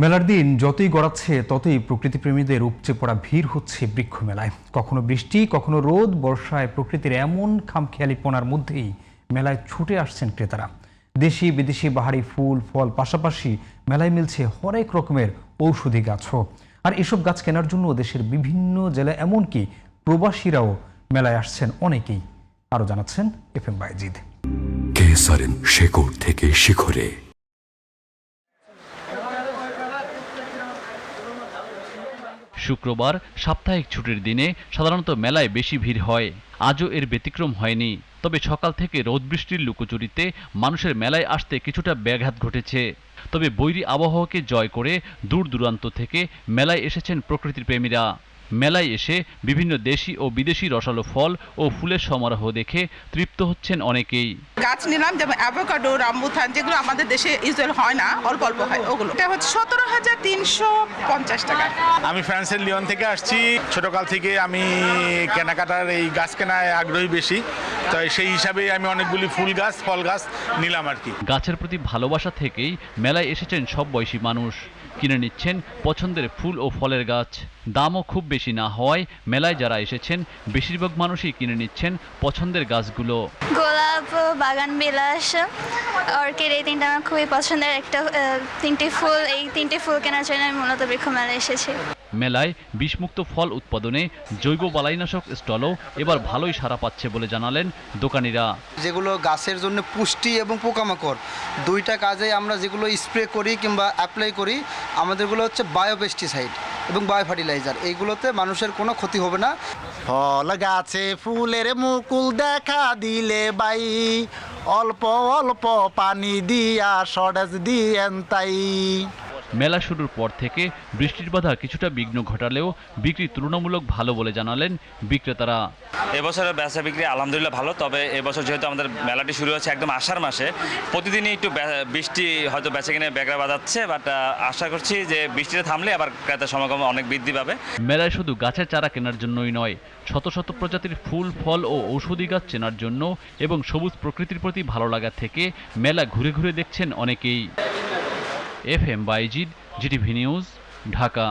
মেলার দিন যতই গড়াচ্ছে ততই প্রকৃতিপ্রেমীদের উপচে পড়া ভিড় হচ্ছে বৃক্ষ মেলায়। কখনো বৃষ্টি, কখনো রোদ, বর্ষায় প্রকৃতির এমন খামখেয়ালিপনার মধ্যেই মেলায় ছুটে আসছেন ক্রেতারা। দেশি বিদেশি বাহারি ফুল ফল পাশাপাশি মেলায় মিলছে হরেক রকমের ঔষধি গাছও। আর এসব গাছ কেনার জন্য দেশের বিভিন্ন জেলায় এমনকি প্রবাসীরাও মেলায় আসছেন অনেকেই। আরও জানাচ্ছেন FM বাইজিদ। কেসারেন শেকড় থেকে শিখরে। শুক্রবার সাপ্তাহিক ছুটির দিনে সাধারণত মেলায় বেশি ভিড় হয়। আজও এর ব্যতিক্রম হয়নি। তবে সকাল থেকে রোদ বৃষ্টির লুকোচুরিতে মানুষের মেলায় আসতে কিছুটা ব্যাঘাত ঘটেছে। তবে বৈরী আবহাওয়াকে জয় করে দূর দূরান্ত থেকে মেলায় এসেছেন প্রকৃতির প্রেমীরা। মেলায় এসে বিভিন্ন দেশি ও বিদেশি রসালো ফল ও ফুলের সমারোহ দেখে তৃপ্ত হচ্ছেন অনেকেই। গাছ নিলাম যেমন অ্যাভোকাডো, রামবুটান, যেগুলো আমাদের দেশে ইউজুয়াল হয় না, অল্প অল্প হয়, ওগুলো এটা হচ্ছে 17,350 টাকা। আমি ফ্রান্সের লিওন থেকে আসছি। ছোটকাল থেকে আমি কেনাকাটার এই গাছ কেনায় আগ্রহী বেশি, তো সেই হিসাবে আমি অনেকগুলি ফুল গাছ ফল গাছ নিলাম আর কি। গাছের প্রতি ভালোবাসা থেকেই মেলায় এসেছেন সব বয়সী মানুষ। কিনে নিচ্ছেন পছন্দের ফুল ও ফলের গাছ। দামও খুব বেশি না হওয়ায় মেলায় যারা এসেছেন বেশিরভাগ মানুষই কিনে নিচ্ছেন পছন্দের গাছগুলো। গোলাপ, বাগান বিলাস, অর্কিড, এই তিনটা আমার খুবই পছন্দের। এই তিনটি ফুল কেনার জন্য আমি মূলত বৃক্ষ মেলায় এসেছি। মেলায় বিষমুক্ত ফল উৎপাদনে জৈব বালাইনাশক স্টলও এবার ভালোই সাড়া পাচ্ছে বলে জানালেন দোকানিরা। যেগুলো গাছের জন্য পুষ্টি এবং পোকামাকড় দুইটা কাজে আমরা যেগুলো স্প্রে করি কিংবা অ্যাপ্লাই করি, আমাদেরগুলো হচ্ছে বায়োপেস্টিসাইড এবং বায়ো ফার্টিলাইজার। এইগুলোতে মানুষের কোনো ক্ষতি হবে না। ফল গাছে ফুলের মুকুল দেখা দিলে বাই, অল্প অল্প পানি দিয়া সরেজ দিয়েন তাই। মেলা শুরুর পর থেকে বৃষ্টির বাধা কিছুটা বিঘ্ন ঘটালেও বিক্রি তুলনামূলক ভালো বলে জানালেন বিক্রেতারা। এবছরের বেচা বিক্রি আলহামদুলিল্লাহ ভালো। তবে এবছর যেহেতু আমাদের মেলাটি শুরু হচ্ছে একদম আষাঢ় মাসে, প্রতিদিনই একটু বৃষ্টি হয়তো বেচা কিনে ব্যাগরা বাজাচ্ছে, বাট আশা করছি যে বৃষ্টিটা থামলে আবার ক্রেতার সমাগম অনেক বৃদ্ধি পাবে। মেলায় শুধু গাছের চারা কেনার জন্যই নয়, শত শত প্রজাতির ফুল ফল ও ঔষধি গাছ চেনার জন্য এবং সবুজ প্রকৃতির প্রতি ভালো লাগা থেকে মেলা ঘুরে ঘুরে দেখছেন অনেকেই। FM Bayezid, GTV news, Dhaka.